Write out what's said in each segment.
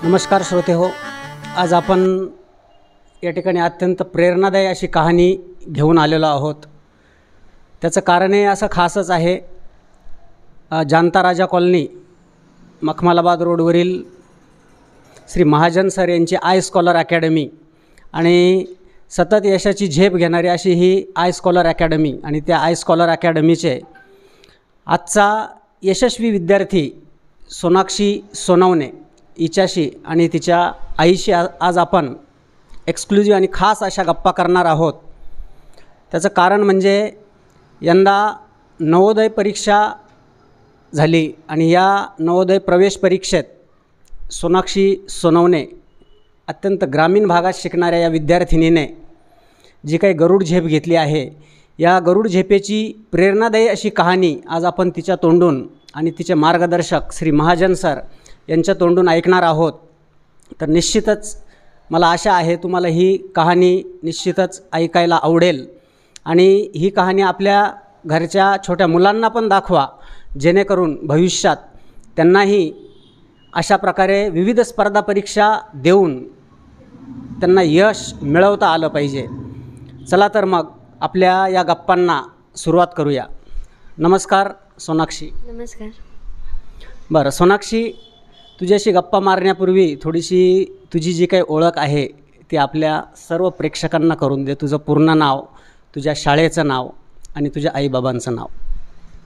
नमस्कार श्रोते हो, आज आपण या ठिकाणी अत्यंत प्रेरणादायी अशी कहाणी घेऊन आलेलो आहोत. त्याचं कारणही असं खासच आहे. जानता राजा कॉलनी मखमालाबाद रोडवरील श्री महाजन सर यांची आय स्कॉलर अकॅडमी आणि सतत यशाची झेप घेणारी अशी ही आय स्कॉलर अकॅडमी आणि त्या आय स्कॉलर अकॅडमीचे आजचा यशस्वी विद्यार्थी सोनाक्षी सोनवणे हिच्याशी आणि तिच्या आईशी आज आपण एक्सक्लुझिव्ह आणि खास अशा गप्पा करणार आहोत. त्याचं कारण म्हणजे यंदा नवोदय परीक्षा झाली आणि या नवोदय प्रवेश परीक्षेत सोनाक्षी सोनवणे अत्यंत ग्रामीण भागात शिकणाऱ्या या विद्यार्थिनीने जी काही गरुड झेप घेतली आहे, या गरुड झेपेची प्रेरणादायी अशी कहाणी आज आपण तिच्या तोंडून आणि तिचे मार्गदर्शक श्री महाजन सर यांच्या तोंडून ऐकणार आहोत. तर निश्चितच मला आशा आहे तुम्हाला ही कहाणी निश्चितच ऐकायला आवडेल आणि ही कहाणी आपल्या घरच्या छोट्या मुलांना पण दाखवा, जेणेकरून भविष्यात त्यांनाही अशा प्रकारे विविध स्पर्धा परीक्षा देऊन त्यांना यश मिळवता आलं पाहिजे. चला तर मग आपल्या या गप्पांना सुरुवात करूया. नमस्कार सोनाक्षी. नमस्कार. बरं सोनाक्षी, तुझ्याशी गप्पा मारण्यापूर्वी थोडीशी तुझी जी काही ओळख आहे ती आपल्या सर्व प्रेक्षकांना करून दे. तुझं पूर्ण नाव, तुझ्या शाळेचं नाव आणि तुझ्या आईबाबांचं नाव.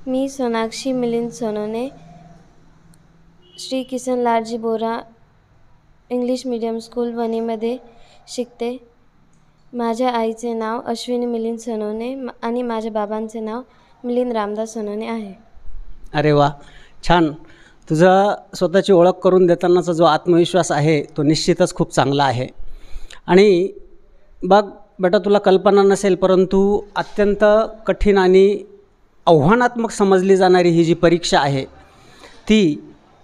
मी सोनाक्षी मिलिंद सोनवणे, श्री किसनलालजी बोरा इंग्लिश मीडियम स्कूल वणीमध्ये शिकते. माझ्या आईचे नाव अश्विनी मिलिंद सोनवणे आणि माझ्या बाबांचे नाव मिलिंद रामदास सोनवणे आहे. अरे वा, छान. तुझं स्वतःची ओळख करून देतानाचा जो आत्मविश्वास आहे तो निश्चितच खूप चांगला आहे. आणि बघ बेटा, तुला कल्पना नसेल परंतु अत्यंत कठीण आणि आव्हानात्मक समजली जाणारी ही जी परीक्षा आहे ती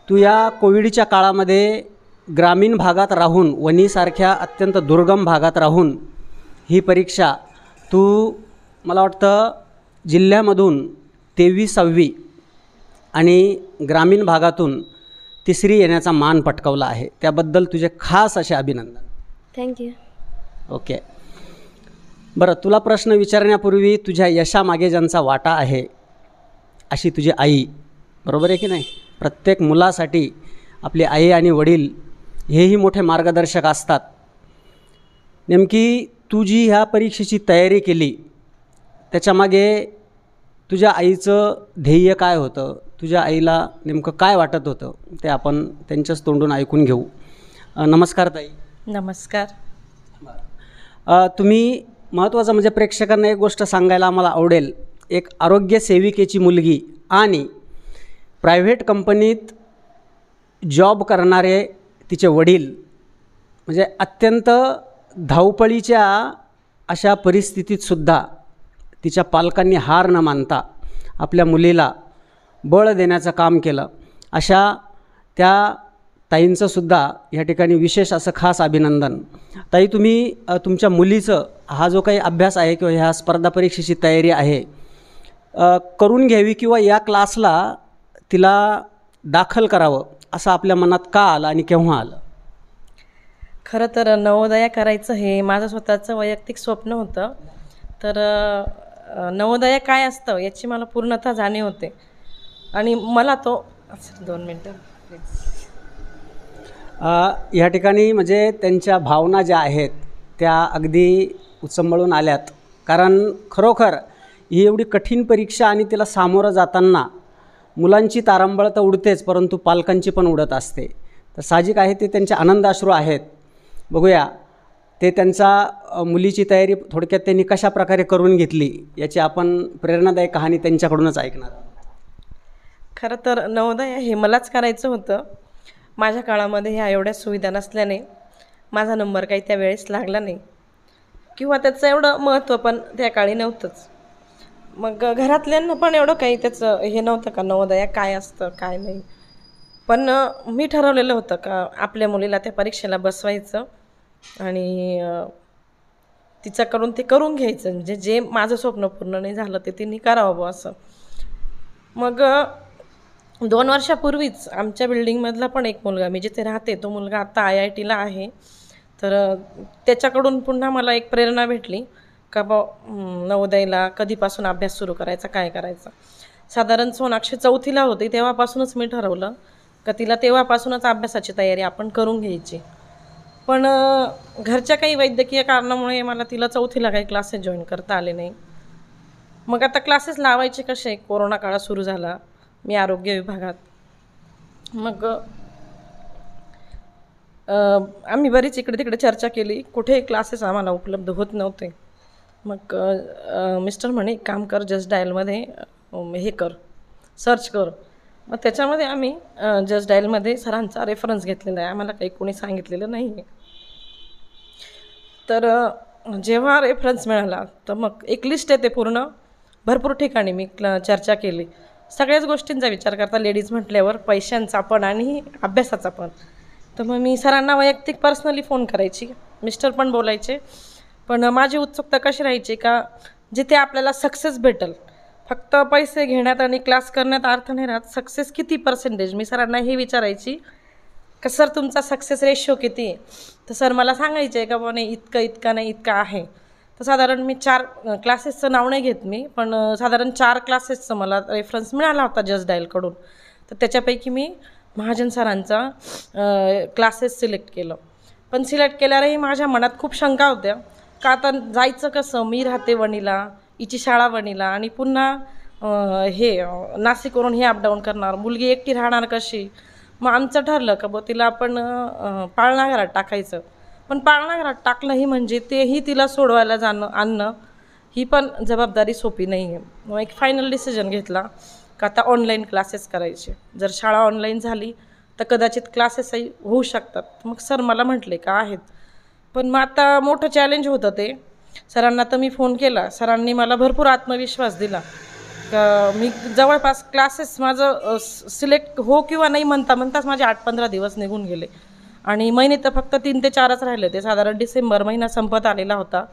तू या कोविडच्या काळामध्ये ग्रामीण भागात राहून, वणीसारख्या अत्यंत दुर्गम भागात राहून ही परीक्षा तू, मला वाटतं जिल्ह्यामधून 23वी आणि ग्रामीण भागातून 3री येण्याचा मान पटकावला आहे. त्याबद्दल तुझे खास असे अभिनंदन. थँक्यू. ओके. बरं, तुला प्रश्न विचारण्यापूर्वी तुझ्या यशामागे ज्यांचा वाटा आहे अशी तुझी आई, बरोबर आहे की नाही? प्रत्येक मुलासाठी आपले आई आणि वडील हेही मोठे मार्गदर्शक असतात. नेमकी तू जी ह्या परीक्षेची तयारी केली त्याच्यामागे तुझ्या आईचं ध्येय काय होतं? तुझ्या आईला नेमकं काय वाटत होतं ते आपण त्यांच्याच तोंडून ऐकून घेऊ. नमस्कार ताई. नमस्कार. तुम्ही महत्त्वाचं म्हणजे प्रेक्षकांना एक गोष्ट सांगायला आम्हाला आवडेल. एक आरोग्य सेविकेची मुलगी आणि प्रायव्हेट कंपनीत जॉब करणारे तिचे वडील, म्हणजे अत्यंत धावपळीच्या अशा परिस्थितीतसुद्धा तिच्या पालकांनी हार न मानता आपल्या मुलीला बळ देण्याचं काम केलं. अशा त्या ताईंचंसुद्धा या ठिकाणी विशेष असं खास अभिनंदन. ताई, तुम्ही तुमच्या मुलीचं हा जो काही अभ्यास आहे किंवा ह्या स्पर्धा परीक्षेची तयारी आहे करून घ्यावी किंवा या क्लासला तिला दाखल करावं असं आपल्या मनात का आलं आणि केव्हा आलं? खरं तर नवोदया करायचं हे माझं स्वतःचं वैयक्तिक स्वप्न होतं. तर नवोदया काय असतं याची मला पूर्णतः जाणीव होते आणि मला तो 2 मिनटं या ठिकाणी म्हणजे त्यांच्या भावना ज्या आहेत त्या अगदी उचंबळून आल्यात. कारण खरोखर ही एवढी कठीण परीक्षा आणि तिला सामोरं जाताना मुलांची तारंबळ तर उडतेच परंतु पालकांची पण उडत असते. तर साहजिक आहे ते त्यांचे आनंदाश्रू आहेत. बघूया ते त्यांचा मुलीची तयारी थोडक्यात त्यांनी कशा प्रकारे करून घेतली याची आपण प्रेरणादायक कहाणी त्यांच्याकडूनच ऐकणार. खरं तर नवोदय हे मलाच करायचं होतं. माझ्या काळामध्ये ह्या एवढ्या सुविधा नसल्याने माझा नंबर काही त्यावेळेस लागला नाही किंवा त्याचं एवढं महत्त्व पण त्या काळी नव्हतंच. मग घरातल्यांना पण एवढं काही त्याचं हे नव्हतं का नवोदया काय असतं काय नाही. पण मी ठरवलेलं होतं का आपल्या मुलीला त्या परीक्षेला बसवायचं आणि तिच्याकडून ते करून घ्यायचं. म्हणजे जे माझं स्वप्न पूर्ण नाही झालं ते तिने करावं असं. मग 2 वर्षापूर्वीच आमच्या बिल्डिंगमधला पण एक मुलगा, मी जिथे राहते तो मुलगा आता IITला आहे. तर त्याच्याकडून पुन्हा मला एक प्रेरणा भेटली का नवोदयला कधीपासून अभ्यास सुरू करायचा, काय करायचा. साधारण सोनाक्षी 4थीला होती तेव्हापासूनच मी ठरवलं का तिला तेव्हापासूनच अभ्यासाची तयारी आपण करून घ्यायची. पण घरच्या काही वैद्यकीय कारणामुळे मला तिला 4थीला काही क्लासेस जॉईन करता आले नाही. मग आता क्लासेस लावायचे कसे, कोरोना काळ सुरू झाला, मी आरोग्य विभागात. मग आम्ही बरीच इकडे तिकडे चर्चा केली, कुठेही क्लासेस आम्हाला उपलब्ध होत नव्हते. मग मिस्टर म्हणे एक काम कर, जस्ट डायलमध्ये हे कर, सर्च कर. मग त्याच्यामध्ये आम्ही जस्ट डायलमध्ये सरांचा रेफरन्स घेतलेला आहे, आम्हाला काही कोणी सांगितलेलं नाही आहे. तर जेव्हा रेफरन्स मिळाला तर मग एक लिस्ट येते पूर्ण, भरपूर ठिकाणी मी चर्चा केली. सगळ्याच गोष्टींचा विचार करता, लेडीज म्हटल्यावर पैशांचा पण आणि अभ्यासाचा पण. तर मग मी सरांना वैयक्तिक पर्सनली फोन करायची, मिस्टर पण बोलायचे. पण माझी उत्सुकता कशी राहायची का जिथे आपल्याला सक्सेस भेटेल, फक्त पैसे घेण्यात आणि क्लास करण्यात अर्थ नाही राहत, सक्सेस किती पर्सेंटेज. मी सरांना हे विचारायची का सर तुमचा सक्सेस रेशो किती आहे. तर सर मला सांगायचे का बुवा नाही इतका नाही, इतका आहे. तर साधारण मी 4 क्लासेसचं नाव नाही घेत मी, पण साधारण 4 क्लासेसचं मला रेफरन्स मिळाला होता जस्ट डायलकडून. तर त्याच्यापैकी मी महाजन सरांचा क्लासेस सिलेक्ट केलं. पण सिलेक्ट केल्यावरही माझ्या मनात खूप शंका होत्या का आता जायचं कसं, मी राहते वणीला, हिची शाळा वणीला, आणि पुन्हा नाशिकवरून हे अपडाऊन करणार, मुलगी एकटी राहणार कशी. मग आमचं ठरलं का बुवा तिला आपण पाळणा घरात टाकायचं. पण पाळणा घरात टाकणंही म्हणजे तेही तिला सोडवायला आणणं ही पण जबाबदारी सोपी नाही आहे. मग एक फायनल डिसिजन घेतला का आता ऑनलाईन क्लासेस करायचे. जर शाळा ऑनलाईन झाली तर कदाचित क्लासेसही होऊ शकतात. मग सर मला म्हटले का आहेत, पण मग आता मोठं चॅलेंज होतं ते. सरांना तर मी फोन केला, सरांनी मला भरपूर आत्मविश्वास दिला का मी जवळपास क्लासेस माझं सिलेक्ट हो किंवा नाही म्हणताच माझे 8-15 दिवस निघून गेले. आणि महिने तर फक्त 3 ते 4च राहिले. ते साधारण डिसेंबर महिना संपत आलेला होता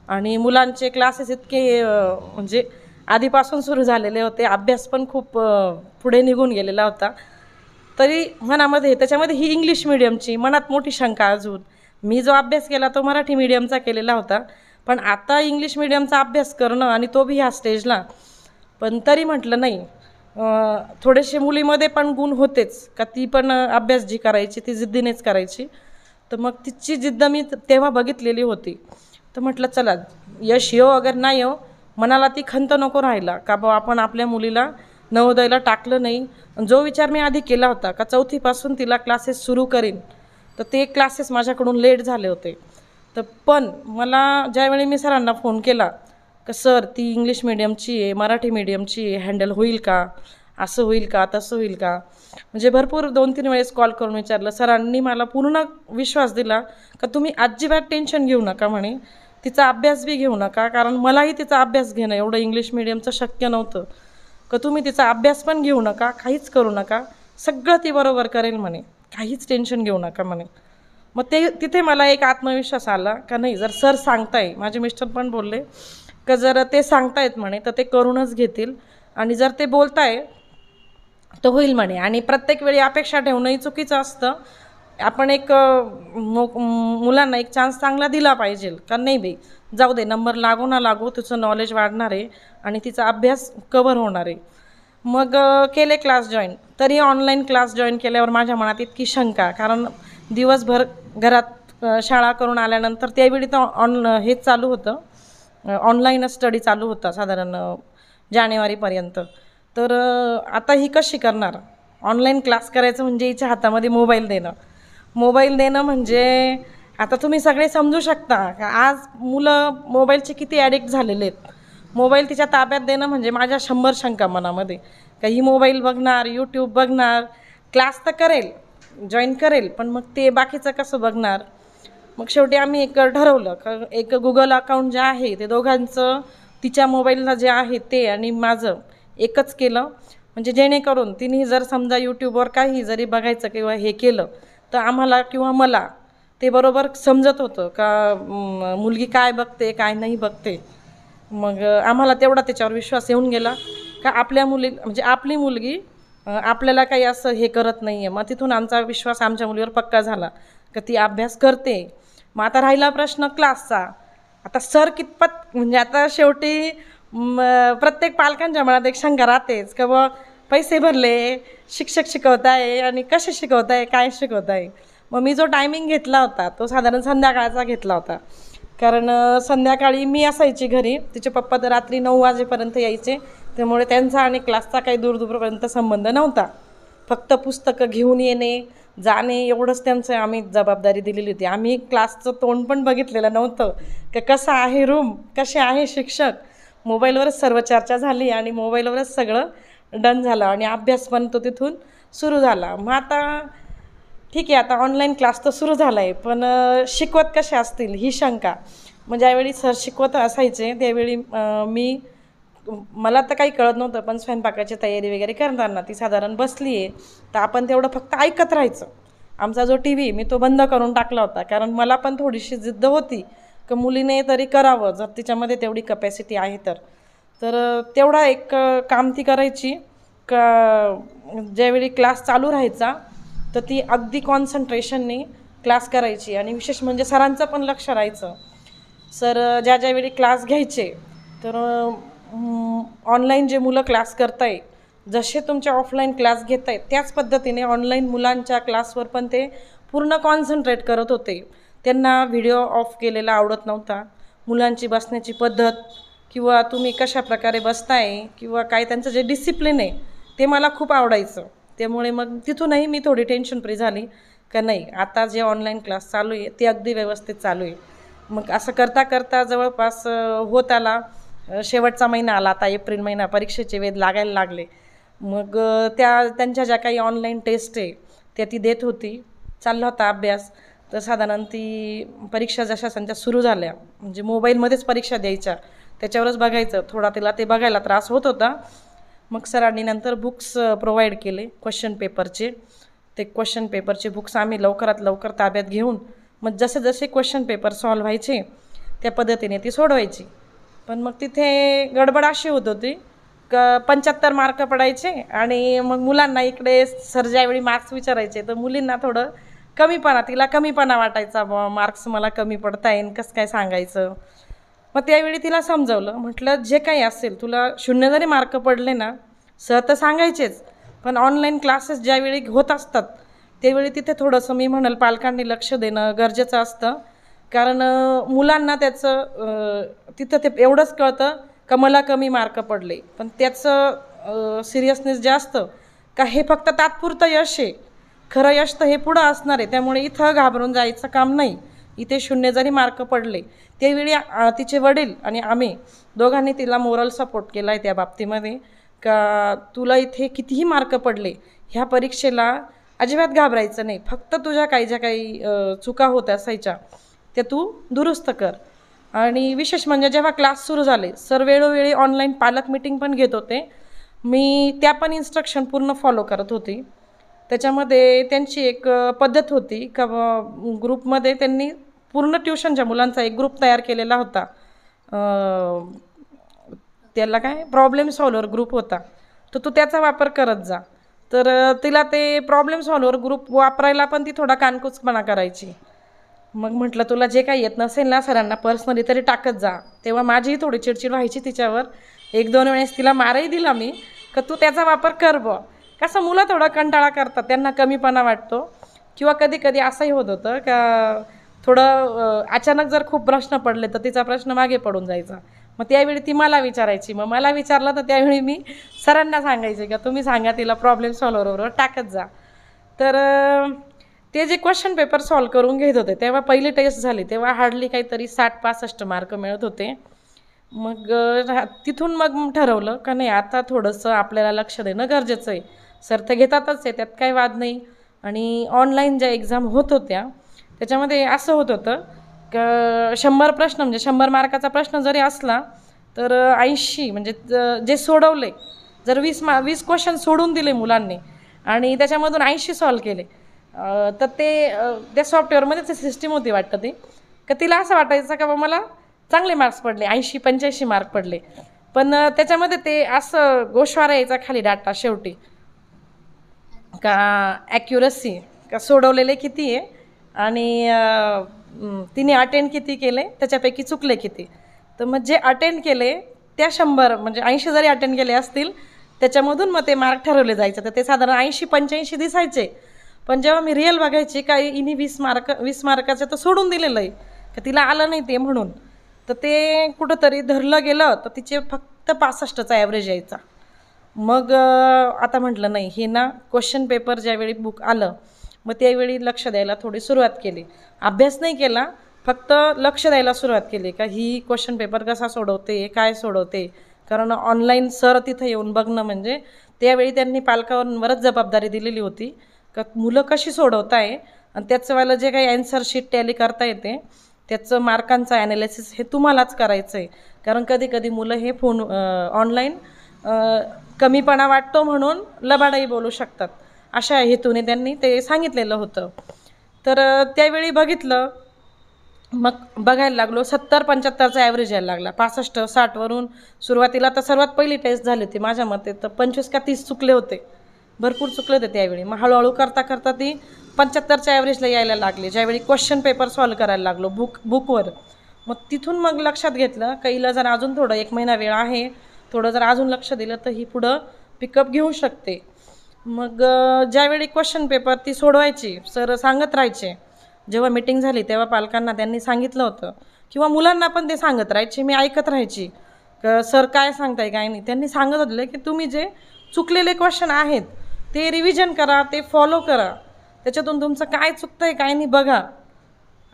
आणि मुलांचे क्लासेस इतके म्हणजे आधीपासून सुरू झालेले होते, अभ्यास पण खूप पुढे निघून गेलेला होता. तरी मनामध्ये त्याच्यामध्ये ही इंग्लिश मिडियमची मनात मोठी शंका अजून. मी जो अभ्यास केला तो मराठी मीडियमचा केलेला होता, पण आता इंग्लिश मिडियमचा अभ्यास करणं आणि तो बी ह्या स्टेजला. पण तरी म्हटलं नाही, थोडेसे मुलीमध्ये पण गुण होतेच का ती पण अभ्यास जी करायची ती जिद्दीनेच करायची. तर मग तिची जिद्द मी तेव्हा बघितलेली होती. तर म्हटलं चला यश येऊ अगर नाही येऊ, मनाला ती खंत नको राहिला का बा आपण आपल्या मुलीला नवोदयला टाकलं नाही. जो विचार मी आधी केला होता का 4थीपासून तिला क्लासेस सुरू करीन, तर ते क्लासेस माझ्याकडून लेट झाले होते. तर पण मला ज्यावेळी मी सरांना फोन केला का सर ती इंग्लिश मिडियमची आहे, मराठी मिडियमची आहे, हँडल होईल का, असं होईल का, तसं होईल का, म्हणजे भरपूर 2-3 वेळेस कॉल करून विचारलं. सरांनी मला पूर्ण विश्वास दिला का तुम्ही अजिबात टेन्शन घेऊ नका म्हणे, तिचा अभ्यास बी घेऊ नका, कारण मलाही तिचा अभ्यास घेणं एवढं इंग्लिश मिडियमचं शक्य नव्हतं. का तुम्ही तिचा अभ्यास पण घेऊ नका, काहीच करू नका, सगळं ती बरोबर करेल म्हणे, काहीच टेन्शन घेऊ नका म्हणे. मग तिथे मला एक आत्मविश्वास आला का नाही, जर सर सांगताय, माझे मिस्टर पण बोलले का जर ते सांगतायत म्हणे तर ते करूनच घेतील, आणि जर ते बोलताय तर होईल म्हणे. आणि प्रत्येक वेळी अपेक्षा ठेवणंही चुकीचं असतं. आपण एक मुलांना एक चान्स चांगला दिला पाहिजे का नाही बाई जाऊ दे, नंबर लागो ना लागो, तिचं नॉलेज वाढणार आहे आणि तिचा अभ्यास कव्हर होणार आहे. मग केले क्लास जॉईन. तरी ऑनलाईन क्लास जॉईन केल्यावर माझ्या मनात इतकी शंका, कारण दिवसभर घरात शाळा करून आल्यानंतर त्यावेळी तर हेच चालू होतं, ऑनलाईनच स्टडी चालू होता साधारण जानेवारीपर्यंत. तर आता ही कशी करणार, ऑनलाईन क्लास करायचं म्हणजे हिच्या हातामध्ये मोबाईल देणं म्हणजे आता तुम्ही सगळे समजू शकता का आज मुलं मोबाईलचे किती ॲडिक्ट झालेले आहेत. मोबाईल तिच्या ताब्यात देणं म्हणजे माझ्या 100 शंका मनामध्ये का ही मोबाईल बघणार, यूट्यूब बघणार, क्लास तर करेल, जॉईन करेल, पण मग ते बाकीचं कसं बघणार. मग शेवटी आम्ही एक ठरवलं का एक गुगल अकाउंट जे आहे ते दोघांचं, तिच्या मोबाईलला जे आहे ते आणि माझं एकच केलं, म्हणजे जेणेकरून तिने जर समजा यूट्यूबवर काही जरी बघायचं किंवा हे केलं तर आम्हाला किंवा मला ते बरोबर समजत होतं का मुलगी काय बघते काय नाही बघते. मग आम्हाला तेवढा त्याच्यावर विश्वास येऊन गेला का आपल्या म्हणजे आपली मुलगी आपल्याला काही असं हे करत नाही आहे. मग तिथून आमचा विश्वास आमच्या मुलीवर पक्का झाला की ती अभ्यास करते. मग आता राहिला प्रश्न क्लासचा. आता सर कितपत म्हणजे आता शेवटी प्रत्येक पालकांच्या मनात एक शंका राहतेच की बुवा पैसे भरले, शिक्षक शिकवत आहे आणि कसे शिकवत आहे, काय शिकवत आहे. मग मी जो टायमिंग घेतला होता तो साधारण संध्याकाळचा घेतला होता, कारण संध्याकाळी मी असायची घरी. तिचे पप्पा तर रात्री 9 वाजेपर्यंत यायचे, त्यामुळे त्यांचा आणि क्लासचा काही दूरपर्यंत संबंध नव्हता. फक्त पुस्तकं घेऊन येणे, जाणे एवढंच त्यांचं आम्ही जबाबदारी दिलेली होती. आम्ही क्लासचं तोंड पण बघितलेलं नव्हतं की कसं आहे रूम, कसे आहे शिक्षक. मोबाईलवरच सर्व चर्चा झाली आणि मोबाईलवरच सगळं डन झालं आणि अभ्यास पण तो तिथून सुरू झाला. मग आता ठीक आहे, आता ऑनलाईन क्लास तर सुरू झाला आहे, पण शिकवत कसे असतील ही शंका. मग ज्यावेळी सर शिकवत असायचे त्यावेळी मला तर काही कळत नव्हतं, पण स्वयंपाकाची तयारी वगैरे करताना ती साधारण बसली आहे तर आपण तेवढं फक्त ऐकत राहायचं. आमचा जो TV मी तो बंद करून टाकला होता, कारण मला पण थोडीशी जिद्द होती की मुलीने तरी करावं जर तिच्यामध्ये तेवढी कपॅसिटी आहे तर तेवढा एक काम ती करायची का ज्यावेळी क्लास चालू राहायचा तर ती अगदी कॉन्सन्ट्रेशनने क्लास करायची. आणि विशेष म्हणजे सरांचं पण लक्ष राहायचं. सर ज्यावेळी क्लास घ्यायचे तर ऑनलाईन जे मुलं क्लास करताय जसे तुमचे ऑफलाईन क्लास घेत आहेत त्याच पद्धतीने ऑनलाईन मुलांच्या क्लासवर पण ते पूर्ण कॉन्सन्ट्रेट करत होते. त्यांना व्हिडिओ ऑफ केलेला आवडत नव्हता. मुलांची बसण्याची पद्धत किंवा तुम्ही कशा प्रकारे बसताय किंवा काय त्यांचं जे डिसिप्लिन आहे ते मला खूप आवडायचं. त्यामुळे मग तिथूनही मी थोडी टेन्शन फ्री झाली का नाही, आता जे ऑनलाईन क्लास चालू आहे ते अगदी व्यवस्थित चालू आहे. मग असं करता करता जवळपास होत आला, शेवटचा महिना आला. आता एप्रिल महिना, परीक्षेचे वेध लागायला लागले. मग त्यांच्या ज्या काही ऑनलाईन टेस्ट आहे ती देत होती, चालला होता अभ्यास. तर साधारण ती परीक्षा जशा त्यांच्या सुरू झाल्या, म्हणजे मोबाईलमध्येच परीक्षा द्यायच्या, त्याच्यावरच बघायचं. थोडा तिला ते बघायला त्रास होत होता. मग सरांनी नंतर बुक्स प्रोव्हाइड केले क्वेश्चन पेपरचे. ते क्वेश्चन पेपरचे बुक्स आम्ही लवकरात लवकर ताब्यात घेऊन मग जसे जसे क्वेश्चन पेपर सॉल्व्ह व्हायचे त्या पद्धतीने ती सोडवायची. पण मग तिथे गडबड अशी होत होती का 75 मार्क पडायचे आणि मग मुलांना इकडे सर ज्यावेळी मार्क्स विचारायचे तर मुलींना थोडं तिला कमीपणा वाटायचा. मार्क्स मला कमी पडता येईल, कसं काय सांगायचं. मग त्यावेळी तिला समजावलं, म्हटलं जे काही असेल तुला 0 जरी मार्क पडले ना सर तर सांगायचेच, पण ऑनलाईन क्लासेस ज्यावेळी होत असतात त्यावेळी तिथे थोडंसं मी म्हणाल पालकांनी लक्ष देणं गरजेचं असतं. कारण मुलांना त्याचं तिथं ते एवढंच कळतं का मला कमी मार्क पडले, पण त्याचं सिरियसनेस जे असतं का हे फक्त तात्पुरतं यश आहे, खरं यश तर हे पुढं असणार आहे. त्यामुळे इथं घाबरून जायचं काम नाही. इथे 0 जरी मार्क पडले त्यावेळी तिचे वडील आणि आम्ही दोघांनी तिला मोरल सपोर्ट केला आहे त्या बाबतीमध्ये का तुला इथे कितीही मार्क पडले ह्या परीक्षेला अजिबात घाबरायचं नाही. फक्त तुझ्या ज्या काही चुका होत असायच्या त्या तू दुरुस्त कर. आणि विशेष म्हणजे जेव्हा क्लास सुरू झाले सर वेळोवेळी ऑनलाईन पालक मीटिंग पण घेत होते. मी त्या पण इन्स्ट्रक्शन पूर्ण फॉलो करत होती. त्याच्यामध्ये त्यांची एक पद्धत होती का ग्रुपमध्ये त्यांनी पूर्ण ट्युशनच्या मुलांचा एक ग्रुप तयार केलेला होता. त्याला काय प्रॉब्लेम सॉल्व्हर ग्रुप होता, तर तू त्याचा वापर करत जा. तर तिला ते प्रॉब्लेम सॉल्व्हर ग्रुप वापरायला पण ती थोडा कानकुचपणा करायची. मग म्हटलं तुला जे काही येत नसेल ना सरांना पर्सनली तरी टाकत जा. तेव्हा माझीही थोडी चिडचिड व्हायची तिच्यावर. 1-2 वेळेस तिला मारही दिला मी का तू त्याचा वापर कर बा. कसं मुलं थोडा कंटाळा करतात, त्यांना कमीपणा वाटतो. किंवा कधी कधी असंही होत होतं का थोडं अचानक जर खूप प्रश्न पडले तर तिचा प्रश्न मागे पडून जायचा. मग त्यावेळी ती मला विचारायची. मग मला विचारलं तर त्यावेळी मी सरांना सांगायचे का तुम्ही सांगा तिला प्रॉब्लेम सॉल्व्हरवर टाकत जा. तर ते जे क्वेश्चन पेपर सॉल्व्ह करून घेत होते तेव्हा पहिली टेस्ट झाली तेव्हा हार्डली काहीतरी 60-65 मार्क मिळत होते. मग तिथून मग ठरवलं का नाही आता थोडंसं आपल्याला लक्ष देणं गरजेचं आहे. सर तर घेतातच आहे, त्यात काही वाद नाही. आणि ऑनलाईन ज्या एक्झाम होत होत्या त्याच्यामध्ये असं होत होतं का 100 प्रश्न म्हणजे 100 मार्काचा प्रश्न जरी असला तर 80 म्हणजे जे सोडवले जर 20 क्वेश्चन सोडून दिले मुलांनी आणि त्याच्यामधून 80 सॉल्व्ह केले तर त्या सॉफ्टवेअरमध्ये ते सिस्टीम होती वाटतं ती का तिला असं वाटायचं का मला चांगले मार्क्स पडले, 80-85 मार्क पडले. पण त्याच्यामध्ये ते असं गोषवारा यायचा खाली डाटा शेवटी का ॲक्युरसी का सोडवलेले किती आहे आणि तिने अटेंड किती केले त्याच्यापैकी चुकले किती. तर मग जे अटेंड केले त्या 100 म्हणजे 80 जरी अटेंड केले असतील त्याच्यामधून मग ते मार्क ठरवले जायचे. तर ते साधारण 80-85 दिसायचे. पण जेव्हा मी रिअल बघायची काय हिने 20 मार्काचं तर सोडून दिलेलं आहे का तिला आलं नाही ते म्हणून. तर ते कुठंतरी धरलं गेलं तर तिचे फक्त 65चा ॲव्हरेज यायचा. मग आता म्हटलं नाही हे ना क्वेश्चन पेपर ज्यावेळी बुक आलं मग त्यावेळी लक्ष द्यायला थोडी सुरुवात केली. अभ्यास नाही केला, फक्त लक्ष द्यायला सुरुवात केली का ही क्वेश्चन पेपर कसा सोडवते, काय सोडवते. कारण ऑनलाईन सर तिथं येऊन बघणं म्हणजे त्यावेळी त्यांनी पालकांवरच जबाबदारी दिलेली होती का मुलं कशी सोडवताय आणि त्याचंवालं जे काही ॲन्सर शीट टॅली करता येते त्याचं मार्कांचं ॲनालिसिस हे तुम्हालाच करायचं आहे. कारण कधी कधी मुलं हे फोन ऑनलाईन कमीपणा वाटतो म्हणून लबाडाही बोलू शकतात. अशा हेतूने त्यांनी ते सांगितलेलं होतं. तर त्यावेळी बघितलं, मग बघायला लागलो 70-75चा ॲव्हरेज यायला लागला. 65-60वरून सुरुवातीला तर सर्वात पहिली टेस्ट झाली होती माझ्या मते तर 25 का 30 चुकले होते, भरपूर चुकले होते त्यावेळी. मग हळूहळू करता करता ती 75च्या ॲव्हरेजला यायला लागली ज्यावेळी क्वेश्चन पेपर सॉल्व करायला लागलो बुकवर. मग तिथून मग लक्षात घेतलं का हिला जर अजून थोडं 1 महिना वेळ आहे, थोडं जर अजून लक्ष दिलं तर ही पुढं पिकअप घेऊ शकते. मग ज्यावेळी क्वेश्चन पेपर ती सोडवायची सर सांगत राहायचे. जेव्हा मीटिंग झाली तेव्हा पालकांना त्यांनी सांगितलं होतं किंवा मुलांना पण ते सांगत राहायचे, मी ऐकत राहायची सर काय सांगताय काय नाही. त्यांनी सांगत होते की तुम्ही जे चुकलेले क्वेश्चन आहेत ते रिव्हिजन करा, ते फॉलो करा, त्याच्यातून तुमचं काय चुकतं आहे काय नाही बघा.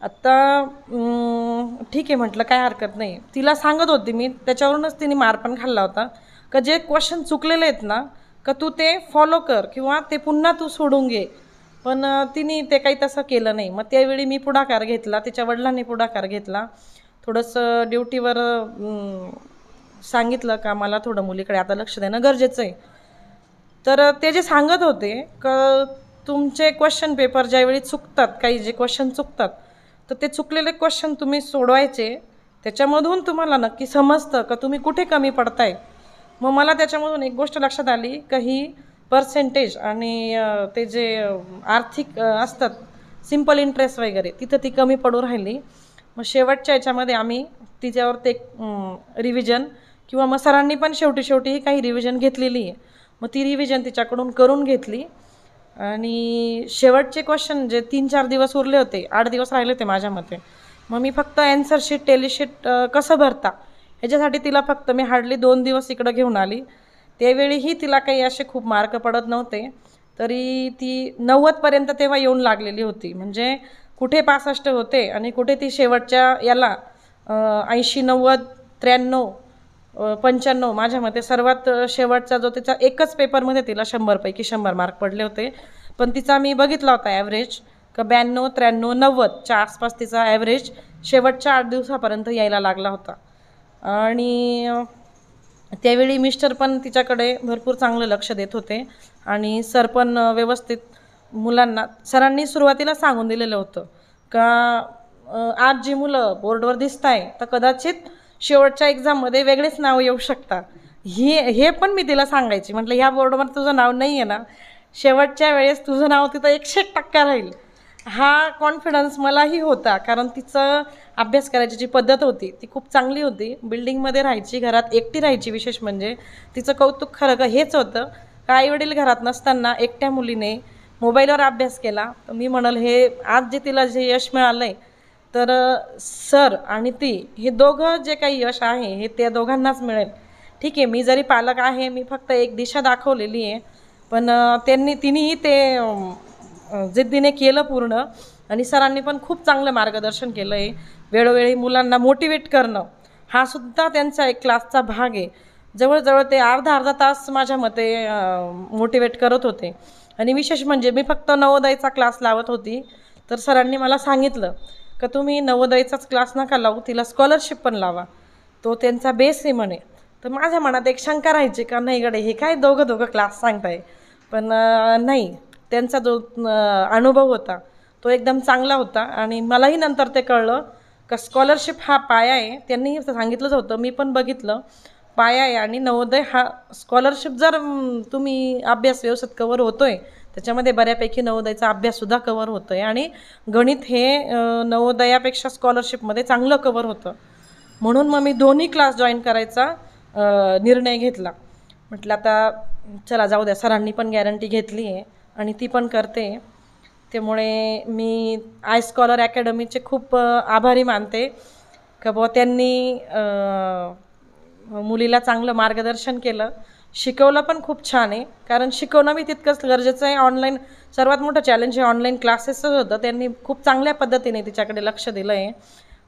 आता ठीक आहे म्हटलं काय हरकत नाही. तिला सांगत होती मी, त्याच्यावरूनच तिने मार पण खाल्ला होता का जे क्वेश्चन चुकलेले आहेत ना का तू ते फॉलो कर किंवा ते पुन्हा तू सोडून घे. पण तिने ते काही तसं केलं नाही. मग त्यावेळी मी पुढाकार घेतला, तिच्या वडिलांनी पुढाकार घेतला. थोडंसं ड्युटीवर सांगितलं का मला थोडं मुलीकडे आता लक्ष देणं गरजेचं आहे. तर ते जे सांगत होते का तुमचे क्वेश्चन पेपर ज्यावेळी चुकतात, काही जे क्वेश्चन चुकतात तर ते चुकलेले क्वेश्चन तुम्ही सोडवायचे, त्याच्यामधून तुम्हाला नक्की समजतं का तुम्ही कुठे कमी पडताय. मग मला त्याच्यामधून एक गोष्ट लक्षात आली का ही पर्सेंटेज आणि ते जे आर्थिक असतात सिम्पल इंटरेस्ट वगैरे तिथं ती कमी पडू राहिली. मग शेवटच्या याच्यामध्ये आम्ही तिच्यावर ते रिव्हिजन किंवा मग सरांनी पण शेवटी काही रिव्हिजन घेतलेली आहे. मग ती रिव्हिजन तिच्याकडून करून घेतली आणि शेवटचे क्वेश्चन जे 3-4 दिवस उरले होते, 8 दिवस राहिले होते माझ्या मते, मग मी फक्त ॲन्सर शीट टेलीशीट कसं भरता ह्याच्यासाठी तिला फक्त मी हार्डली 2 दिवस इकडं घेऊन आली. त्यावेळीही तिला काही असे खूप मार्क पडत नव्हते, तरी ती 90पर्यंत तेव्हा येऊन लागलेली होती. म्हणजे कुठे 65 होते आणि कुठे ती शेवटच्या याला 80, 90, 93, 95 माझ्या मते सर्वात शेवटचा जो तिचा एकच पेपरमध्ये तिला 100पैकी 100 मार्क पडले होते. पण तिचा मी बघितला होता ॲव्हरेज का 92, 93, 90च्या आसपास तिचा ॲव्हरेज शेवटच्या 8 दिवसापर्यंत यायला लागला होता. आणि त्यावेळी मिस्टर पण तिच्याकडे भरपूर चांगलं लक्ष देत होते आणि सर पण व्यवस्थित मुलांना सरांनी सुरुवातीला सांगून दिलेलं होतं का आज जी मुलं बोर्डवर दिसत आहे तर कदाचित शेवटच्या एक्झाममध्ये वेगळेच नाव येऊ शकतात. हे पण मी तिला सांगायची, म्हटलं ह्या बोर्डवर तुझं नाव नाही आहे ना, शेवटच्या वेळेस तुझं नाव तिथं 101% राहील. हा कॉन्फिडन्स मलाही होता कारण तिचं अभ्यास करायची जी पद्धत होती ती खूप चांगली होती. बिल्डिंगमध्ये राहायची, घरात एकटी राहायची. विशेष म्हणजे तिचं कौतुक खरं का हेच होतं का आईवडील घरात नसताना एकट्या मुलीने मोबाईलवर अभ्यास केला. तर मी म्हणाल हे आज जे तिला जे यश मिळालं आहे तर सर आणि ती हे दोघं जे काही यश आहे हे त्या दोघांनाच मिळेल. ठीक आहे, मी जरी पालक आहे, मी फक्त एक दिशा दाखवलेली आहे, पण तिनेही ते जिद्दीने केलं पूर्ण. आणि सरांनी पण खूप चांगलं मार्गदर्शन केलं आहे. वेळोवेळी मुलांना मोटिवेट करणं हा सुद्धा त्यांचा एक क्लासचा भाग आहे. जवळजवळ ते अर्धा तास माझ्या मते मोटिवेट करत होते. आणि विशेष म्हणजे मी फक्त नवोदयचा क्लास लावत होती, तर सरांनी मला सांगितलं का तुम्ही नवोदयचाच क्लास नका लावू, तिला स्कॉलरशिप पण लावा, तो त्यांचा बेस आहे म्हणे. तर माझ्या मनात एक शंका राहायची का नाही गडे हे काय दोघं क्लास सांगताय. पण नाही, त्यांचा जो अनुभव होता तो एकदम चांगला होता. आणि मलाही नंतर ते कळलं का स्कॉलरशिप हा पाया आहे. त्यांनीही सांगितलंच होतं, मी पण बघितलं, पाया आहे. आणि नवोदय हा स्कॉलरशिप जर तुम्ही अभ्यास व्यवस्थित कवर होतोय त्याच्यामध्ये बऱ्यापैकी नवोदयचा अभ्याससुद्धा कवर होतो आहे आणि गणित हे नवोदयापेक्षा स्कॉलरशिपमध्ये चांगलं कवर होतं. म्हणून मग मी दोन्ही क्लास जॉईन करायचा निर्णय घेतला. म्हटलं आता चला जाऊ द्या, सरांनी पण गॅरंटी घेतली आहे आणि ती पण करते. त्यामुळे मी आय स्कॉलर अकॅडमीचे खूप आभारी मानते का बुवा त्यांनी मुलीला चांगलं मार्गदर्शन केलं, शिकवलं पण खूप छान आहे. कारण शिकवणं बी तितकंच गरजेचं आहे. ऑनलाईन सर्वात मोठं चॅलेंज हे ऑनलाईन क्लासेसच होतं. त्यांनी खूप चांगल्या पद्धतीने तिच्याकडे लक्ष दिलं आहे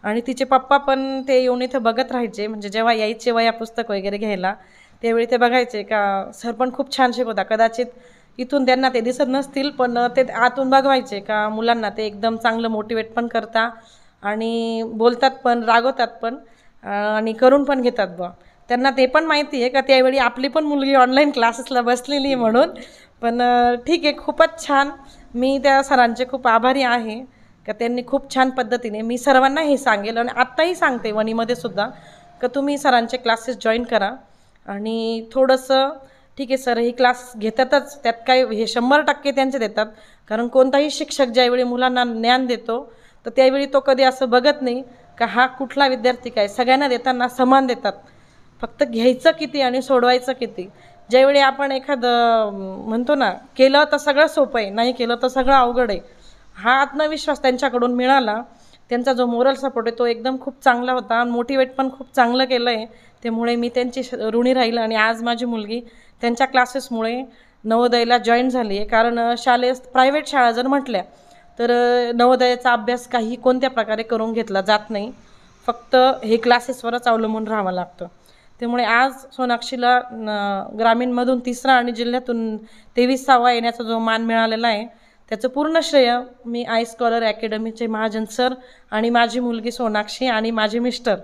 आणि तिचे पप्पा पण ते येऊन इथं बघत राहायचे. म्हणजे जेव्हा यायचे वया पुस्तक वगैरे घ्यायला त्यावेळी ते बघायचे का सर पण खूप छान शिकवता. कदाचित इथून त्यांना ते दिसत नसतील पण ते आतून बघवायचे का मुलांना ते एकदम चांगलं मोटिवेट पण करता आणि बोलतात पण, रागवतात पण आणि करून पण घेतात बुवा. त्यांना ते पण माहिती आहे का त्यावेळी आपली पण मुलगी ऑनलाईन क्लासेसला बसलेली आहे म्हणून. पण ठीक आहे, खूपच छान. मी त्या सरांचे खूप आभारी आहे का त्यांनी खूप छान पद्धतीने, मी सर्वांना हे सांगेल आणि आत्ताही सांगते वणीमध्ये सुद्धा का तुम्ही सरांचे क्लासेस जॉईन करा. आणि थोडंसं ठीक आहे सर ही क्लास घेतातच, त्यात काय हे 100% त्यांचे देतात. कारण कोणताही शिक्षक ज्यावेळी मुलांना ज्ञान देतो तर त्यावेळी तो कधी असं बघत नाही का हा कुठला विद्यार्थी काय, सगळ्यांना देताना समान देतात. फक्त घ्यायचं किती आणि सोडवायचं किती. ज्यावेळी आपण एखादं म्हणतो ना केलं तर सगळं सोपं आहे, नाही केलं तर सगळं अवघड आहे, हा आत्मविश्वास त्यांच्याकडून मिळाला. त्यांचा जो मोरल सपोर्ट आहे तो एकदम खूप चांगला होता आणि मोटिवेट पण खूप चांगलं केलं आहे. त्यामुळे मी त्यांची ऋणी राहील आणि आज माझी मुलगी त्यांच्या क्लासेसमुळे नवोदयला जॉईन झाली आहे. कारण शालेय प्रायव्हेट शाळा जर म्हटल्या तर नवोदयाचा अभ्यास काही कोणत्या प्रकारे करून घेतला जात नाही, फक्त हे क्लासेसवरच अवलंबून राहावं लागतं. त्यामुळे आज सोनाक्षीला ग्रामीणमधून 3रा आणि जिल्ह्यातून 23वा येण्याचा जो मान मिळालेला आहे त्याचं पूर्ण श्रेय मी आय स्कॉलर अकॅडमीचे महाजन सर आणि माझी मुलगी सोनाक्षी आणि माझे मिस्टर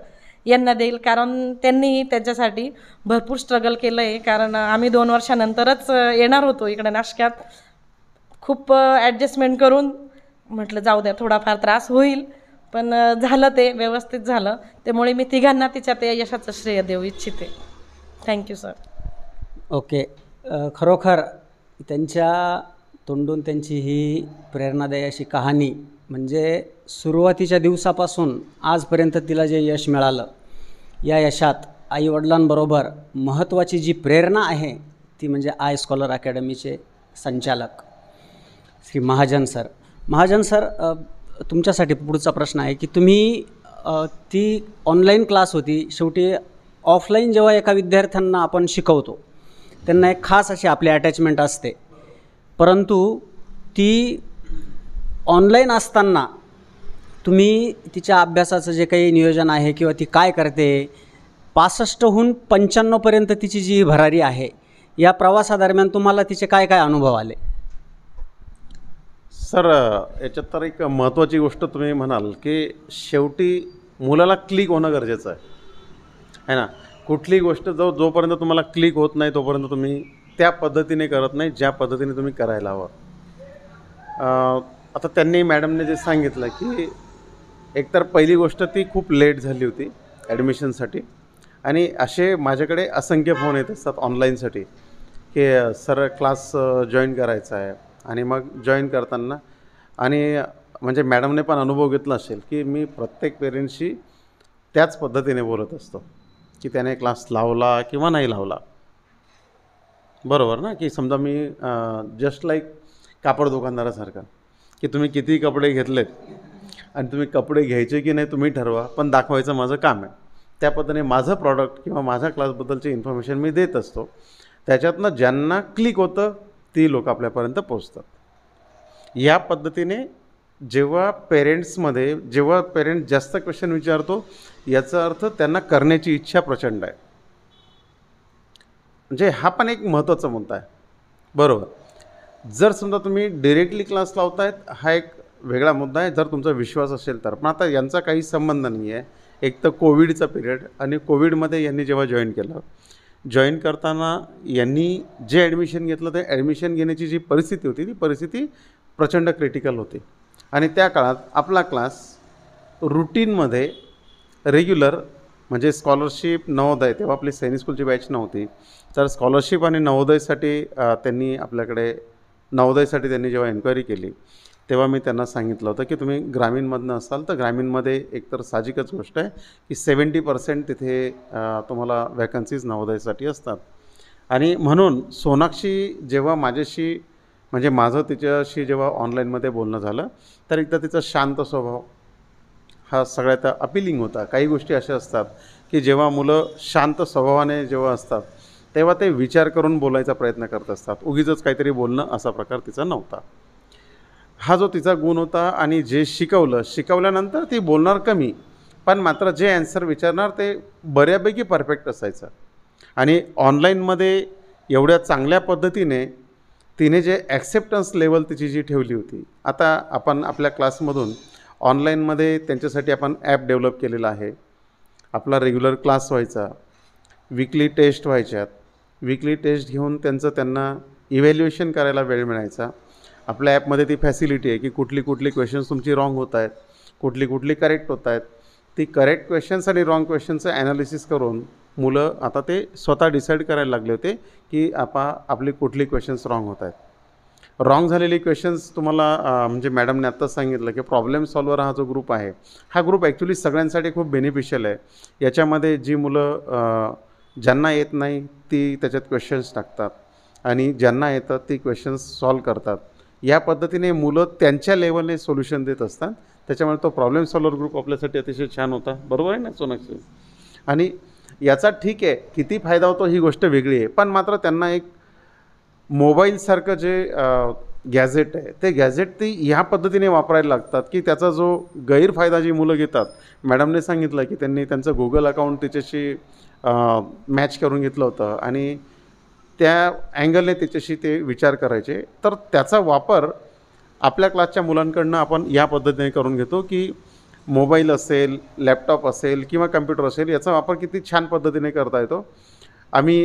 यांना देईल. कारण त्यांनी त्याच्यासाठी भरपूर स्ट्रगल केलं आहे. कारण आम्ही 2 वर्षानंतरच येणार होतो इकडे नाशकात. खूप ॲडजस्टमेंट करून म्हटलं जाऊ द्या थोडाफार त्रास होईल, पण झालं ते व्यवस्थित झालं. त्यामुळे मी तिघांना तिच्या ते यशाचं श्रेय देऊ इच्छिते. Thank you sir. ओके, खरोखर त्यांच्या तोंडून त्यांची ही प्रेरणादायी अशी कहाणी, म्हणजे सुरुवातीच्या दिवसापासून आजपर्यंत तिला जे यश मिळालं, या यशात आईवडिलांबरोबर महत्त्वाची जी प्रेरणा आहे ती म्हणजे आय स्कॉलर अकॅडमीचे संचालक श्री महाजन सर. महाजन सर, तुमच्यासाठी पुढचा प्रश्न आहे की तुम्ही ती ऑनलाईन क्लास होती, शेवटी ऑफलाईन जेव्हा एका विद्यार्थ्यांना आपण शिकवतो त्यांना एक खास अशी आपली अटॅचमेंट असते, परंतु ती ऑनलाईन असताना तुम्ही तिच्या अभ्यासाचं जे काही नियोजन आहे किंवा ती काय करते, 65हून 95पर्यंत तिची जी भरारी आहे, या प्रवासादरम्यान तुम्हाला तिचे काय काय अनुभव आले? सर, याच्यात तर एक महत्त्वाची गोष्ट तुम्ही म्हणाल की शेवटी मुलाला क्लिक होणं गरजेचं आहे ना. कुठली गोष्ट जोपर्यंत तुम्हाला क्लिक होत नाही तोपर्यंत तुम्ही त्या पद्धतीने करत नाही ज्या पद्धतीने तुम्ही करायला हवं. आता त्यांनी मॅडमने जे सांगितलं की एकतर पहिली गोष्ट ती खूप लेट झाली होती ॲडमिशनसाठी आणि असे माझ्याकडे असंख्य फोन येत असतात ऑनलाईनसाठी की सर क्लास जॉईन करायचा आहे. आणि मग जॉईन करताना आणि म्हणजे मॅडमने पण अनुभव घेतला असेल की मी प्रत्येक पेरेंट्सशी त्याच पद्धतीने बोलत असतो की त्याने क्लास लावला किंवा नाही लावला. बरोबर ना, की समजा मी जस्ट लाईक कापड दुकानदारासारखा की तुम्ही किती कपडे घेतलेत आणि तुम्ही कपडे घ्यायचे की नाही तुम्ही ठरवा, पण दाखवायचं माझं काम आहे. त्या पद्धतीने माझं प्रॉडक्ट किंवा माझ्या क्लासबद्दलची इन्फॉर्मेशन मी देत असतो. त्याच्यातनं ज्यांना क्लिक होतं ती लोक आपल्यापर्यंत पोचतात. या पद्धतीने जेव्हा पेरेंट्स जास्त क्वेश्चन विचारतो याचा अर्थ त्यांना करण्याची इच्छा प्रचंड आहे. म्हणजे हा पण एक महत्त्वाचा मुद्दा आहे. बरोबर, जर समजा तुम्ही डिरेक्टली क्लास लावतायत हा एक वेगळा मुद्दा आहे जर तुमचा विश्वास असेल तर. पण आता यांचा काही संबंध नाही आहे. एक तर कोविडचा पिरियड आणि कोविडमध्ये यांनी जेव्हा जॉईन करताना यांनी जे ॲडमिशन घेतलं ते ॲडमिशन घेण्याची जी परिस्थिती होती ती परिस्थिती प्रचंड क्रिटिकल होती. आणि त्या काळात आपला क्लास रुटीनमध्ये रेग्युलर म्हणजे स्कॉलरशिप नवोदय, तेव्हा आपली सैनिक स्कूलची बॅच नव्हती, तर स्कॉलरशिप आणि नवोदयसाठी त्यांनी आपल्याकडे नवोदयसाठी त्यांनी जेव्हा एन्क्वायरी केली तेव्हा मी त्यांना सांगितलं होतं की तुम्ही ग्रामीणमधनं असाल तर ग्रामीणमध्ये एकतर साहजिकच गोष्ट आहे की 70% तिथे तुम्हाला वॅकन्सीज नवोदयसाठी असतात. आणि म्हणून सोनाक्षी जेव्हा माझ्याशी म्हणजे माझं तिच्याशी जेव्हा ऑनलाईनमध्ये बोलणं झालं तर एकदा तिचा शांत स्वभाव हा सगळ्यात अपिलिंग होता. काही गोष्टी अशा असतात की जेव्हा मुलं शांत स्वभावाने जेव्हा असतात तेव्हा ते विचार करून बोलायचा प्रयत्न करत असतात. उगीचच काहीतरी बोलणं असा प्रकार तिचा नव्हता. हा जो तिचा गुण होता. आणि जे शिकवल्यानंतर ती बोलणार कमी, पण मात्र जे ॲन्सर विचारणार ते बऱ्यापैकी परफेक्ट असायचं. आणि ऑनलाईनमध्ये एवढ्या चांगल्या पद्धतीने तिने जे ॲक्सेप्टन्स लेवल तिची जी ठेवली होती. आता आपण आपल्या क्लासमधून ऑनलाईनमध्ये त्यांच्यासाठी आपण ॲप डेव्हलप केलेला आहे. आपला रेग्युलर क्लास व्हायचा, वीकली टेस्ट व्हायच्यात. वीकली टेस्ट घेऊन त्यांना इव्हॅल्युएशन करायला वेळ मिळायचा. आपल्या ॲपमध्ये ती फॅसिलिटी आहे की कुठली क्वेश्चन्स तुमची रॉंग होत आहेत, कुठली करेक्ट होत आहेत. ती करेक्ट क्वेश्चन्स आणि रॉंग क्वेश्चनचं ॲनालिसिस करून मुलं आता ते स्वतः डिसाईड करायला लागले होते की आपली कुठली क्वेश्चन्स रॉंग होत आहेत. रॉंग झालेली क्वेश्चन्स तुम्हाला म्हणजे मॅडमने आत्ताच सांगितलं की प्रॉब्लेम सॉल्वर हा जो ग्रुप आहे, हा ग्रुप ॲक्च्युली सगळ्यांसाठी खूप बेनिफिशियल आहे. याच्यामध्ये जी मुलं ज्यांना येत नाही ती त्याच्यात क्वेश्चन्स टाकतात आणि ज्यांना येतं ती क्वेश्चन्स सॉल्व करतात. या पद्धतीने मुलं त्यांच्या लेवलने सोल्युशन देत असतात. त्याच्यामुळे तो प्रॉब्लेम सॉल्वर ग्रुप आपल्यासाठी अतिशय छान होता. बरोबर आहे ना सोनाक्षी? आणि याचा ठीक आहे किती फायदा होतो ही गोष्ट वेगळी आहे, पण मात्र त्यांना एक मोबाईलसारखं जे गॅझेट आहे ते गॅझेट ती ह्या पद्धतीने वापरायला लागतात की त्याचा जो गैरफायदा जी मुलं घेतात. मॅडमने सांगितलं की त्यांनी त्यांचं गुगल अकाउंट तिच्याशी मॅच करून घेतलं होतं आणि त्या अँगलने तिच्याशी ते विचार करायचे. तर त्याचा वापर आपल्या क्लासच्या मुलांकडनं आपण या पद्धतीने करून घेतो की मोबाईल असेल, लॅपटॉप असेल किंवा कम्प्युटर असेल, याचा वापर किती छान पद्धतीने करता येतो. आम्ही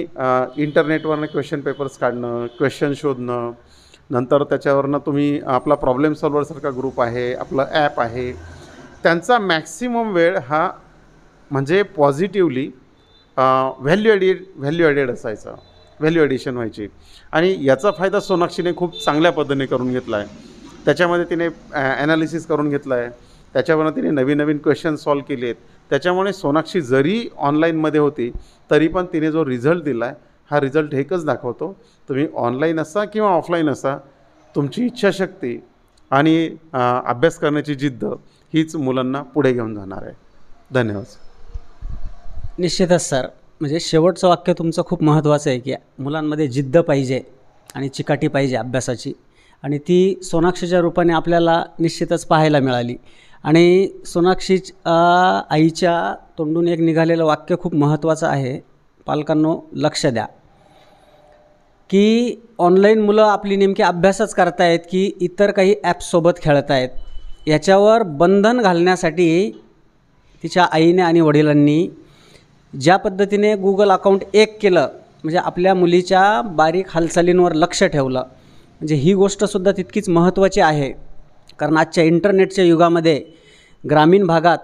इंटरनेटवरनं क्वेश्चन पेपर्स काढणं, क्वेश्चन शोधणं, नंतर त्याच्यावरनं तुम्ही आपला प्रॉब्लेम सॉल्वरसारखा ग्रुप आहे, आपलं ॲप आहे, त्यांचा मॅक्सिमम वेळ हा म्हणजे पॉझिटिव्हली व्हॅल्यू ॲडेड असायचा, व्हॅल्यू ॲडिशन व्हायची. आणि याचा फायदा सोनाक्षीने खूप चांगल्या पद्धतीने करून घेतला आहे. त्याच्यामध्ये तिने ॲनालिसिस करून घेतला आहे, त्याच्यावरनं तिने नवीन क्वेश्चन सॉल्व केले आहेत. त्याच्यामुळे सोनाक्षी जरी ऑनलाईनमध्ये होती तरी पण तिने जो रिझल्ट दिला आहे हा रिझल्ट एकच दाखवतो, तुम्ही ऑनलाईन असा किंवा ऑफलाईन असा, तुमची इच्छाशक्ती आणि अभ्यास करण्याची जिद्द हीच मुलांना पुढे घेऊन जाणार आहे. धन्यवाद. निश्चितच सर, म्हणजे शेवटचं वाक्य तुमचं खूप महत्त्वाचं आहे की मुलांमध्ये जिद्द पाहिजे आणि चिकाटी पाहिजे अभ्यासाची, आणि ती सोनाक्षीच्या रूपाने आपल्याला निश्चितच पाहायला मिळाली. आणि सोनाक्षी आईच्या तोंडून एक निघालेलं वाक्य खूप महत्त्वाचं आहे. पालकांनो लक्ष द्या की ऑनलाईन मुलं आपली नेमकी अभ्यासच करतायत की इतर काही ॲप्ससोबत खेळत आहेत, याच्यावर बंधन घालण्यासाठी तिच्या आईने आणि वडिलांनी ज्या पद्धतीने गुगल अकाउंट एक केलं, म्हणजे आपल्या मुलीच्या बारीक हालचालींवर लक्ष ठेवलं, म्हणजे ही गोष्टसुद्धा तितकीच महत्त्वाची आहे. कारण आजच्या इंटरनेटच्या युगामध्ये ग्रामीण भागात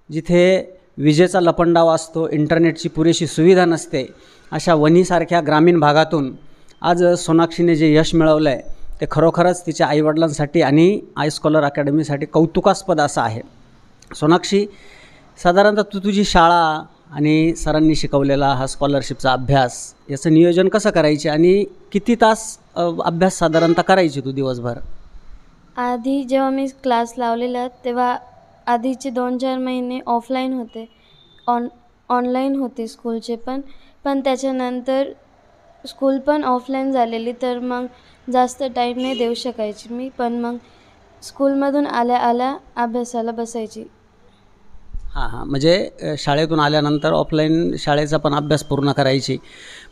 जिथे विजेचा लपंडाव असतो, इंटरनेटची पुरेशी सुविधा नसते, अशा वणीसारख्या ग्रामीण भागातून आज सोनाक्षीने जे यश मिळवलं आहे ते खरोखरच तिच्या आईवडिलांसाठी आणि आय स्कॉलर अकॅडमीसाठी कौतुकास्पद असं आहे. सोनाक्षी, साधारणतः तुझी शाळा आणि सरांनी शिकवलेला हा स्कॉलरशिपचा अभ्यास याचं नियोजन कसं करायचे आणि किती तास अभ्यास साधारणतः करायची तू दिवसभर? आधी जेव्हा मी क्लास लावलेला तेव्हा आधीचे 2-4 महिने ऑफलाईन होते, ऑनलाईन होते स्कूलचे पण त्याच्यानंतर स्कूल पण ऑफलाईन झालेली, तर मग जास्त टाईम नाही देऊ शकायची मी. पण मग स्कूलमधून आल्या अभ्यासाला बसायची. हां, म्हणजे शाळेतून आल्यानंतर ऑफलाईन शाळेचा पण अभ्यास पूर्ण करायची.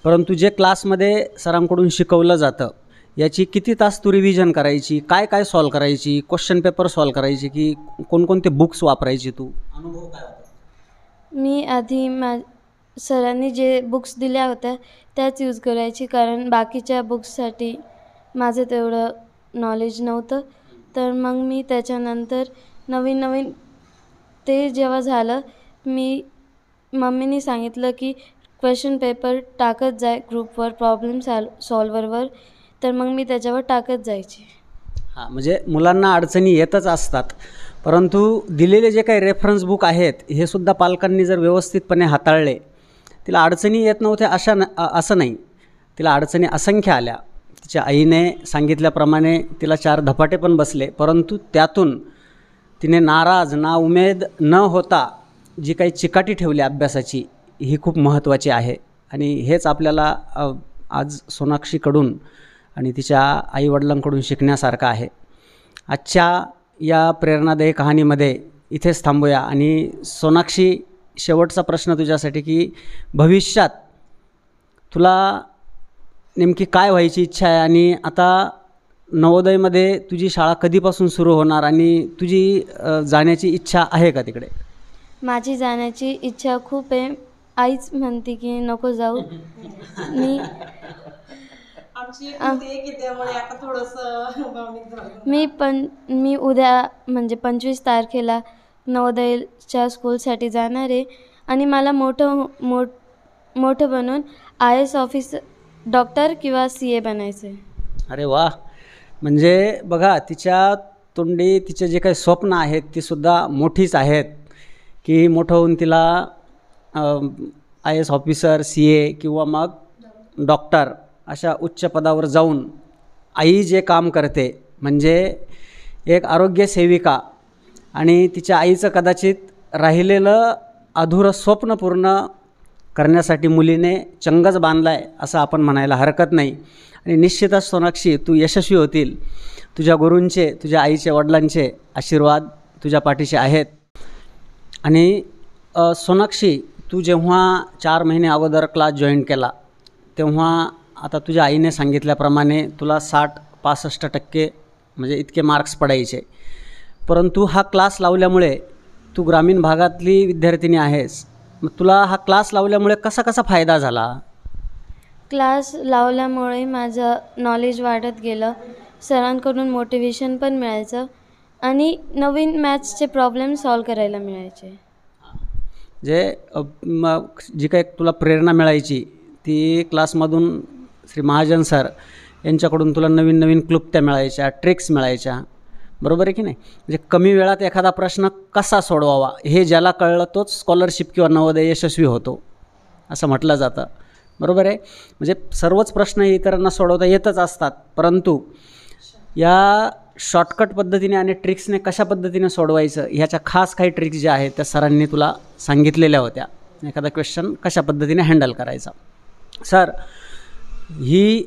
परंतु जे क्लासमध्ये सरांकडून शिकवलं जातं याची किती तास तू रिव्हिजन करायची, काय सॉल्व करायची, क्वेश्चन पेपर सॉल्व करायची की कोणकोणते बुक्स वापरायची तू? अनुभव काय होता? मी आधी सरांनी जे बुक्स दिल्या होत्या त्याच यूज करायची, कारण बाकीच्या बुक्ससाठी माझं तेवढं नॉलेज नव्हतं. तर मग मी त्याच्यानंतर नवीन ते जेव्हा झालं, मम्मीने सांगितलं की क्वेश्चन पेपर टाकत जाय ग्रुपवर, प्रॉब्लेम सॉल्वरवर, तर मग मी त्याच्यावर टाकत जायचे. हां, म्हणजे मुलांना अडचणी येतच असतात, परंतु दिलेले जे काही रेफरन्स बुक आहेत हे सुद्धा पालकांनी जर व्यवस्थितपणे हाताळले, तिला अडचणी येत नव्हत्या असं नाही. तिला अडचणी असंख्य आल्या. तिच्या आईने सांगितल्याप्रमाणे तिला 4 धपाटे पण बसले, परंतु त्यातून तिने नाराज नाउमेद न होता जी काही चिकाटी ठेवली अभ्यासाची, ही खूप महत्त्वाची आहे. आणि हेच आपल्याला आज सोनाक्षीकडून आणि तिच्या आईवडिलांकडून शिकण्यासारखं आहे. आजच्या या प्रेरणादायी कहाणीमध्ये इथेच थांबूया. आणि सोनाक्षी, शेवटचा प्रश्न तुझ्यासाठी की भविष्यात तुला नेमकी काय व्हायची इच्छा आहे, आणि आता नवोदयमध्ये तुझी शाळा कधीपासून सुरू होणार, आणि तुझी जाण्याची इच्छा आहे का तिकडे? माझी जाण्याची इच्छा खूप आहे. आईच म्हणते की नको जाऊ. मी मी उद्या म्हणजे 25 तारखेला नवोदयच्या स्कूलसाठी जाणार आहे आणि मला मोठं बनून IAS ऑफिसर, डॉक्टर किंवा CA बनायचं आहे. अरे वा! म्हणजे बघा, तिच्या तोंडी तिचे जे काही स्वप्न आहेत ती सुद्धा मोठीच आहेत, की मोठं होऊन तिला IAS ऑफिसर, CA किंवा मग डॉक्टर अशा उच्च पदावर जाऊन आई जे काम करते म्हणजे एक आरोग्य सेविका, आणि तिच्या आईचं कदाचित राहिलेलं अधुरं स्वप्न पूर्ण करण्यासाठी मुलीने चंगच बांधला आहे असं आपण म्हणायला हरकत नाही. आणि निश्चितच सोनाक्षी, तू यशस्वी होतील. तुझ्या गुरूंचे, तुझ्या आईचे, वडिलांचे आशीर्वाद तुझ्या पाठीशी आहेत. आणि सोनाक्षी, तू जेव्हा 4 महिने अगोदर क्लास जॉईन केला तेव्हा आता तुझ्या आईने सांगितल्याप्रमाणे तुला 60-65% म्हणजे इतके मार्क्स पडायचे, परंतु हा क्लास लावल्यामुळे तू ग्रामीण भागातली विद्यार्थिनी आहेस. मग तुला हा क्लास लावल्यामुळे कसा फायदा झाला? क्लास लावल्यामुळे माझं नॉलेज वाढत गेलं, सरांकडून मोटिवेशन पण मिळायचं आणि नवीन मॅथ्सचे प्रॉब्लेम सॉल्व करायला मिळायचे. जे मग जी काही तुला प्रेरणा मिळायची ती क्लासमधून श्री महाजन सर यांच्याकडून तुला नवीन नवीन क्लुप्त्या मिळायच्या, ट्रिक्स मिळायच्या, बरोबर आहे की नाही? म्हणजे कमी वेळात एखादा प्रश्न कसा सोडवावा हे ज्याला कळलं तोच स्कॉलरशिप किंवा नवोदय यशस्वी होतो असं म्हटलं जातं, बरोबर आहे? म्हणजे सर्वच प्रश्न इतरांना सोडवता येतच असतात, परंतु या शॉर्टकट पद्धतीने आणि ट्रिक्सने कशा पद्धतीने सोडवायचं ह्याच्या खास काही ट्रिक्स ज्या आहेत त्या सरांनी तुला सांगितलेल्या होत्या. एखादा क्वेश्चन कशा पद्धतीने हँडल करायचा. सर, ही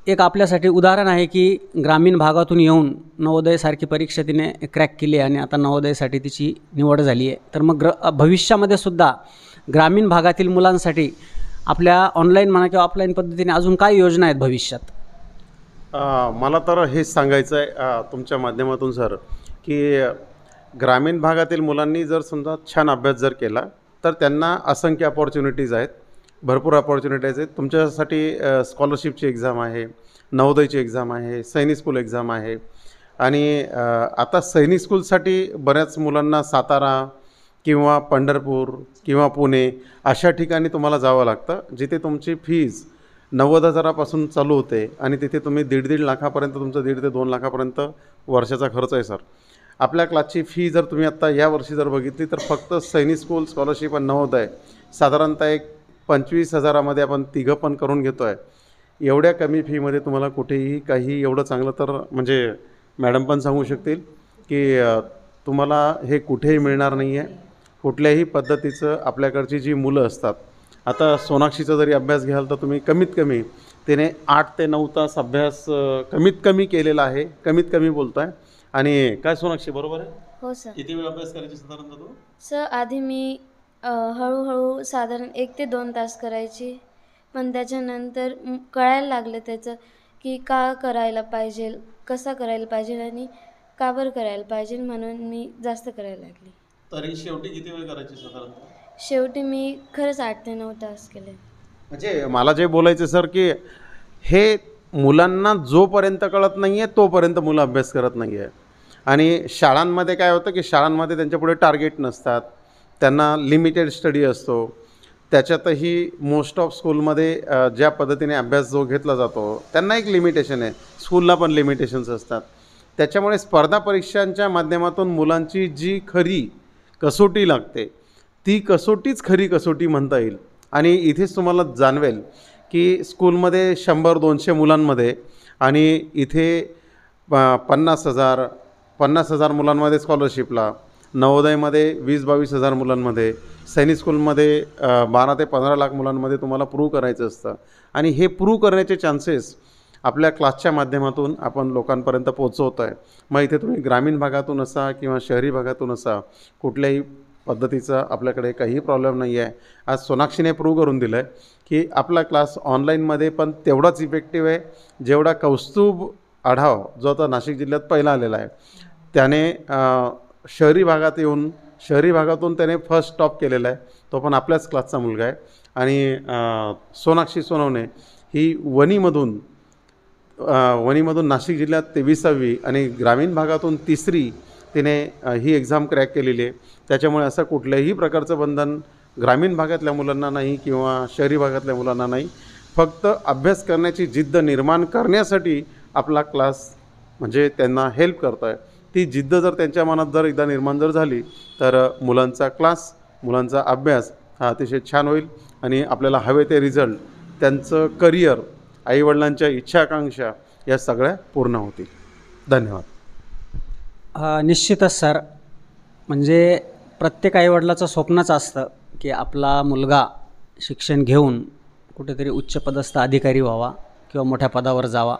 एक आपल्यासाठी उदाहरण आहे की ग्रामीण भागातून येऊन नवोदयसारखी परीक्षा तिने क्रॅक केली आणि आता नवोदयसाठी तिची निवड झाली आहे. तर मग भविष्यामध्ये सुद्धा ग्रामीण भागातील मुलांसाठी आपल्या ऑनलाईन म्हणा किंवा ऑफलाईन पद्धतीने अजून काय योजना आहेत भविष्यात? मला तर हेच सांगायचं आहे तुमच्या माध्यमातून सर, की ग्रामीण भागातील मुलांनी जर समजा छान अभ्यास जर केला तर त्यांना असंख्य अपॉर्च्युनिटीज आहेत, भरपूर अपॉर्च्युनिटीज आहेत. तुमच्यासाठी स्कॉलरशिपची एक्झाम आहे, नवोदयची एक्झाम आहे, सैनिक स्कूल एक्झाम आहे. आणि आता सैनिक स्कूलसाठी बऱ्याच मुलांना सातारा किंवा पंढरपूर किंवा पुणे अशा ठिकाणी तुम्हाला जावं लागतं, जिथे तुमची फीज 90,000पासून चालू होते आणि तिथे तुम्ही 1.5 लाखापर्यंत, तुमचं 1.5 ते 2 लाखापर्यंत वर्षाचा खर्च आहे सर. आपल्या क्लासची फी जर तुम्ही आत्ता या वर्षी जर बघितली तर फक्त सैनिक स्कूल, स्कॉलरशिप आणि नवोदय साधारणतः एक 25,000मध्ये आपण तिघं पण करून घेतो आहे. एवढ्या कमी फीमध्ये तुम्हाला कुठेही काही एवढं चांगलं, तर म्हणजे मॅडम पण सांगू शकतील की तुम्हाला हे कुठेही मिळणार नाही आहे. कुठल्याही पद्धतीचं आपल्याकडची जी मुलं असतात, आता सोनाक्षीचा जरी अभ्यास घ्याल तर तुम्ही कमीत कमी तिने 8 ते 9 तास अभ्यास कमीत कमी केलेला आहे, कमीत कमी बोलतो आहे. आणि काय सोनाक्षी, बरोबर आहे? हो सर. किती वेळ अभ्यास करायची साधारणतः तू? सर, आधी मी हळूहळू साधारण 1 ते 2 तास करायची, पण त्याच्यानंतर कळायला लागलं त्याचं की का करायला पाहिजे, कसा करायला पाहिजे आणि का बरं करायला पाहिजे, म्हणून मी जास्त करायला लागली. तरी शेवटी किती वेळ करायची साधारणतः? शेवटी मी खरंच 8 ते 9 तास केले. म्हणजे मला जे बोलायचं सर की हे मुलांना जोपर्यंत कळत नाही आहे तोपर्यंत मुलं अभ्यास करत नाही आहे. आणि शाळांमध्ये काय होतं की शाळांमध्ये त्यांच्यापुढे टार्गेट नसतात, त्यांना लिमिटेड स्टडी असतो. त्याच्यातही मोस्ट ऑफ स्कूलमध्ये ज्या पद्धतीने अभ्यास जो घेतला जातो त्यांना एक लिमिटेशन आहे, स्कूलला पण लिमिटेशन्स असतात. त्याच्यामुळे स्पर्धा परीक्षांच्या माध्यमातून मुलांची जी खरी कसोटी लागते ती कसोटीच खरी कसोटी म्हणता येईल. आणि इथेच तुम्हाला जाणवेल की स्कूलमध्ये 100-200 मुलांमध्ये आणि इथे 50,000 मुलांमध्ये स्कॉलरशिपला, नवोदयमध्ये 20-22 हजार मुलांमध्ये, सैनिक स्कूलमध्ये 12 ते 15 लाख मुलांमध्ये तुम्हाला प्रूव्ह करायचं असतं. आणि हे प्रूव्ह करण्याचे चान्सेस आपल्या क्लासच्या माध्यमातून आपण लोकांपर्यंत पोचवतो आहे. मग इथे तुम्ही ग्रामीण भागातून असा किंवा शहरी भागातून असा, कुठल्याही पद्धतीचा आपल्याकडे काही प्रॉब्लेम नाही आहे. आज सोनाक्षीने प्रूव्ह करून दिलं आहे की आपला क्लास ऑनलाईनमध्ये पण तेवढाच इफेक्टिव्ह आहे जेवढा कौस्तुभ आढाव जो आता नाशिक जिल्ह्यात पहिला आलेला आहे त्याने शहरी भागातून त्याने फर्स्ट टॉप केलेला आहे. तो पण आपल्याच क्लासचा मुलगा आहे. आणि सोनाक्षी सोनवणे ही वणीमधून नाशिक जिल्ह्यात 23वी आणि ग्रामीण भागातून 3री तिने ही एक्झाम क्रॅक केलेली आहे. त्याच्यामुळे असं कुठल्याही प्रकारचं बंधन ग्रामीण भागातल्या मुलांना नाही किंवा शहरी भागातल्या मुलांना नाही. फक्त अभ्यास करण्याची जिद्द निर्माण करण्यासाठी आपला क्लास म्हणजे त्यांना हेल्प करतो आहे. ती जिद्द जर त्यांच्या मनात जर एकदा निर्माण जर झाली तर मुलांचा क्लास, मुलांचा अभ्यास हा अतिशय छान होईल आणि आपल्याला हवे ते रिझल्ट, त्यांचं करिअर, आईवडिलांच्या इच्छा आकांक्षा या सगळ्या पूर्ण होतील. धन्यवाद. निश्चितच सर, म्हणजे प्रत्येक आईवडिलाचं स्वप्नच असतं की आपला मुलगा शिक्षण घेऊन कुठेतरी उच्चपदस्थ अधिकारी व्हावा किंवा मोठ्या पदावर जावा.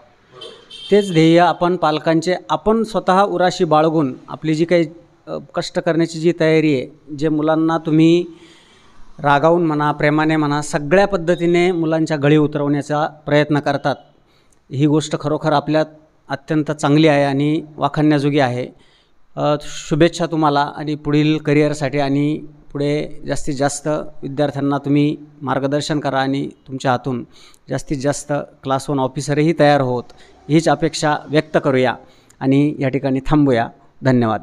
तेच ध्येय आपण पालकांचे आपण स्वतः उराशी बाळगून आपली जी काही कष्ट करण्याची जी तयारी आहे, जे मुलांना तुम्ही रागावून म्हणा, प्रेमाने म्हणा, सगळ्या पद्धतीने मुलांच्या गळी उतरवण्याचा प्रयत्न करतात, ही गोष्ट खरोखर आपल्यात अत्यंत चांगली आहे आणि वाखाणण्याजोगी आहे. शुभेच्छा तुम्हाला आणि पुढील करिअरसाठी आणि पुढे जास्तीत जास्त विद्यार्थ्यांना तुम्ही मार्गदर्शन करा आणि तुमच्या हातून जास्तीत जास्त क्लास 1 ऑफिसरही तयार होत हीच अपेक्षा व्यक्त करूया आणि या ठिकाणी थांबूया. धन्यवाद.